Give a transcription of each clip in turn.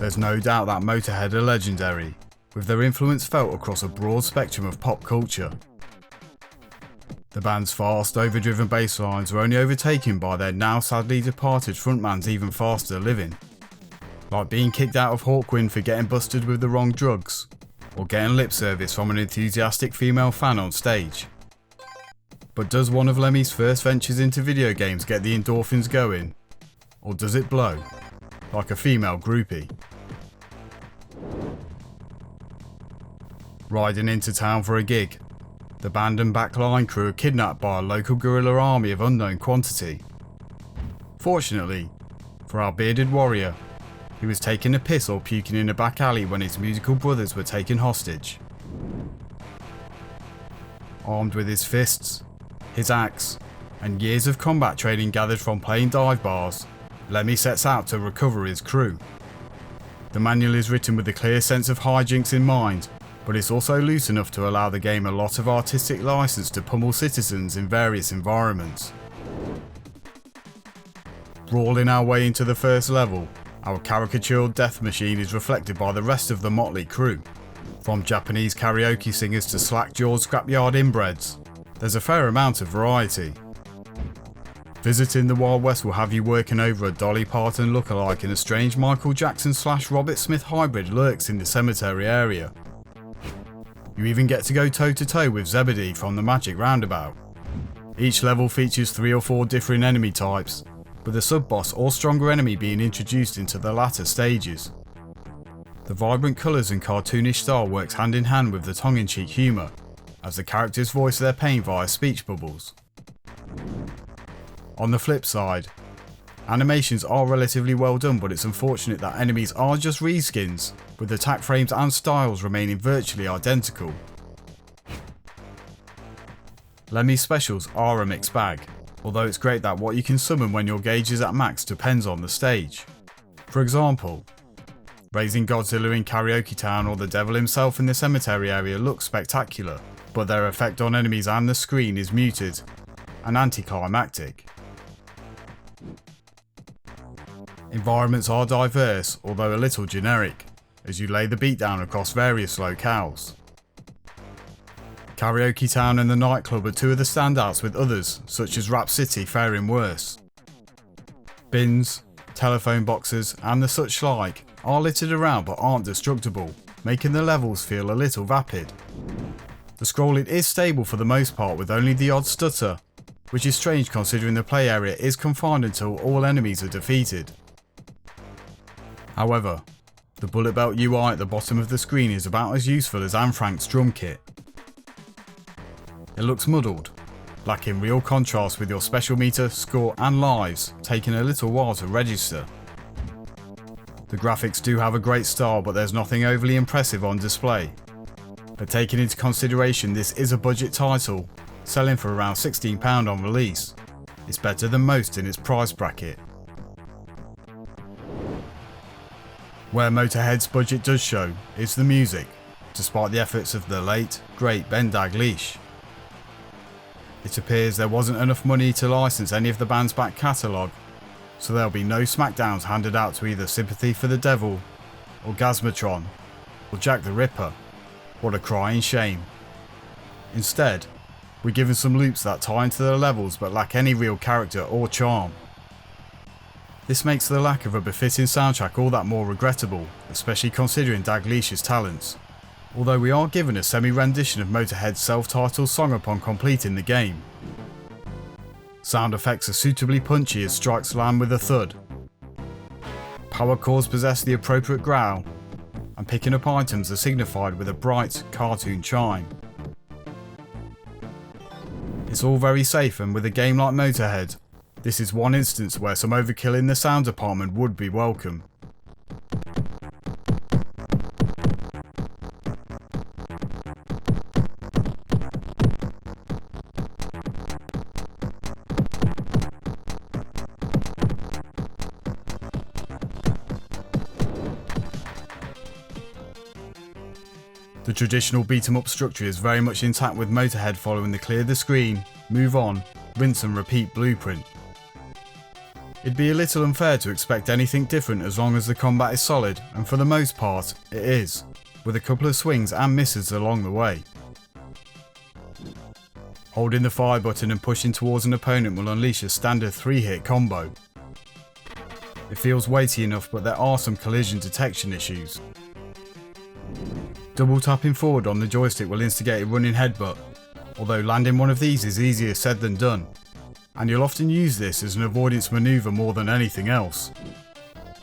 There's no doubt that Motorhead are legendary, with their influence felt across a broad spectrum of pop culture. The band's fast, overdriven bass lines were only overtaken by their now sadly departed frontman's even faster living. Like being kicked out of Hawkwind for getting busted with the wrong drugs, or getting lip service from an enthusiastic female fan on stage. But does one of Lemmy's first ventures into video games get the endorphins going? Or does it blow? Like a female groupie? Riding into town for a gig, the band and backline crew are kidnapped by a local guerrilla army of unknown quantity. Fortunately, for our bearded warrior, he was taking a piss or puking in a back alley when his musical brothers were taken hostage. Armed with his fists, his axe, and years of combat training gathered from playing dive bars, Lemmy sets out to recover his crew. The manual is written with a clear sense of hijinks in mind, but it's also loose enough to allow the game a lot of artistic license to pummel citizens in various environments. Brawling our way into the first level, our caricatured death machine is reflected by the rest of the motley crew. From Japanese karaoke singers to slack-jawed scrapyard inbreds, there's a fair amount of variety. Visiting the Wild West will have you working over a Dolly Parton lookalike, and a strange Michael Jackson / Robert Smith hybrid lurks in the cemetery area. You even get to go toe to toe with Zebedee from the Magic Roundabout. Each level features 3 or 4 different enemy types, with a sub-boss or stronger enemy being introduced into the latter stages. The vibrant colours and cartoonish style works hand in hand with the tongue-in-cheek humour, as the characters voice their pain via speech bubbles. On the flip side, animations are relatively well done, but it's unfortunate that enemies are just reskins, with attack frames and styles remaining virtually identical. Lemmy Specials are a mixed bag, although it's great that what you can summon when your gauge is at max depends on the stage. For example, raising Godzilla in Karaoke Town or the devil himself in the cemetery area looks spectacular, but their effect on enemies and the screen is muted and anticlimactic. Environments are diverse, although a little generic, as you lay the beat down across various locales. Karaoke Town and the nightclub are 2 of the standouts, with others, such as Rap City, faring worse. Bins, telephone boxes and the such like are littered around but aren't destructible, making the levels feel a little vapid. The scrolling is stable for the most part, with only the odd stutter, which is strange considering the play area is confined until all enemies are defeated. However, the bullet belt UI at the bottom of the screen is about as useful as Anne Frank's drum kit. It looks muddled, lacking real contrast, with your special meter, score and lives taking a little while to register. The graphics do have a great style, but there's nothing overly impressive on display. But taking into consideration this is a budget title, selling for around £16 on release, it's better than most in its price bracket. Where Motorhead's budget does show is the music, despite the efforts of the late, great Ben Daglish. It appears there wasn't enough money to license any of the band's back catalogue, so there'll be no smackdowns handed out to either Sympathy for the Devil, or Gazmatron, or Jack the Ripper. What a crying shame. Instead, we're given some loops that tie into the levels but lack any real character or charm. This makes the lack of a befitting soundtrack all that more regrettable, especially considering Daglish's talents, although we are given a semi-rendition of Motorhead's self-titled song upon completing the game. Sound effects are suitably punchy as strikes land with a thud. Power chords possess the appropriate growl, and picking up items are signified with a bright, cartoon chime. It's all very safe, and with a game like Motorhead, this is one instance where some overkill in the sound department would be welcome. The traditional beat-em-up structure is very much intact, with Motorhead following the clear the screen, move on, rinse and repeat blueprint. It'd be a little unfair to expect anything different as long as the combat is solid, and for the most part, it is, with a couple of swings and misses along the way. Holding the fire button and pushing towards an opponent will unleash a standard 3-hit combo. It feels weighty enough, but there are some collision detection issues. Double tapping forward on the joystick will instigate a running headbutt, although landing one of these is easier said than done, and you'll often use this as an avoidance manoeuvre more than anything else.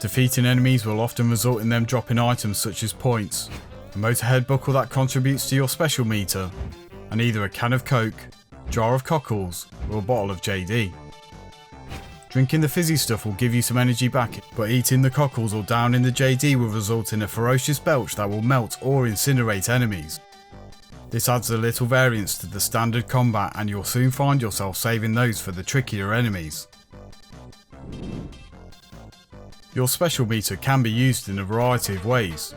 Defeating enemies will often result in them dropping items such as points, a Motorhead buckle that contributes to your special meter, and either a can of Coke, jar of cockles, or a bottle of JD. Drinking the fizzy stuff will give you some energy back, but eating the cockles or downing the JD will result in a ferocious belch that will melt or incinerate enemies. This adds a little variance to the standard combat, and you'll soon find yourself saving those for the trickier enemies. Your special meter can be used in a variety of ways.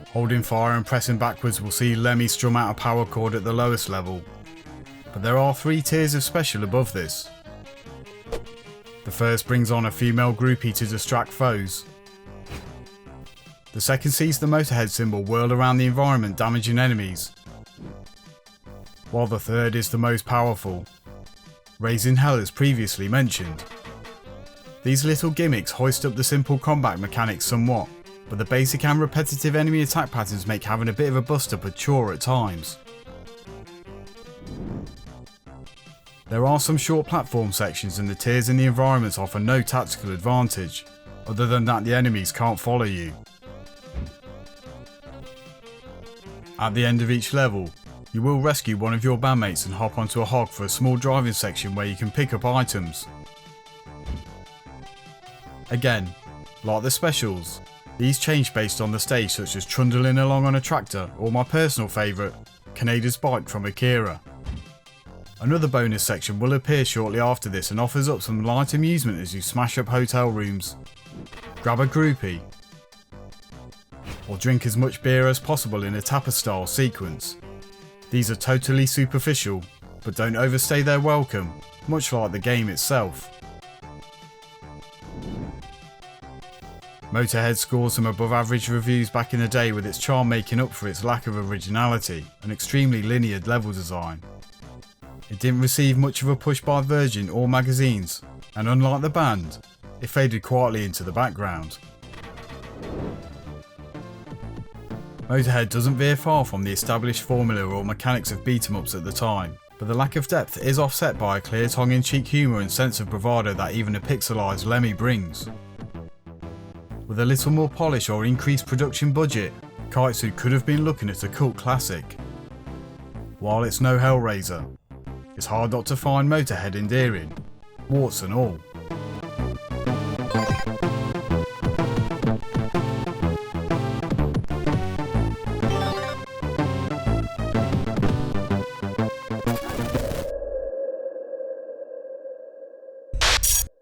Holding fire and pressing backwards will see Lemmy strum out a power chord at the lowest level, but there are 3 tiers of special above this. The first brings on a female groupie to distract foes. The second sees the Motorhead symbol whirl around the environment, damaging enemies, while the third is the most powerful, raising hell as previously mentioned. These little gimmicks hoist up the simple combat mechanics somewhat, but the basic and repetitive enemy attack patterns make having a bit of a bust up a chore at times. There are some short platform sections, and the tiers in the environments offer no tactical advantage, other than that the enemies can't follow you. At the end of each level, you will rescue one of your bandmates and hop onto a hog for a small driving section where you can pick up items. Again, like the specials, these change based on the stage, such as trundling along on a tractor, or my personal favourite, Kanada's bike from Akira. Another bonus section will appear shortly after this and offers up some light amusement as you smash up hotel rooms, grab a groupie, or drink as much beer as possible in a tapas style sequence. These are totally superficial, but don't overstay their welcome, much like the game itself. Motorhead scored some above average reviews back in the day, with its charm making up for its lack of originality and extremely linear level design. It didn't receive much of a push by Virgin or magazines, and unlike the band, it faded quietly into the background. Motorhead doesn't veer far from the established formula or mechanics of beat-em-ups at the time, but the lack of depth is offset by a clear tongue-in-cheek humour and sense of bravado that even a pixelised Lemmy brings. With a little more polish or increased production budget, Kaitsu could have been looking at a cult classic. While it's no Hellraiser, it's hard not to find Motorhead endearing, warts and all.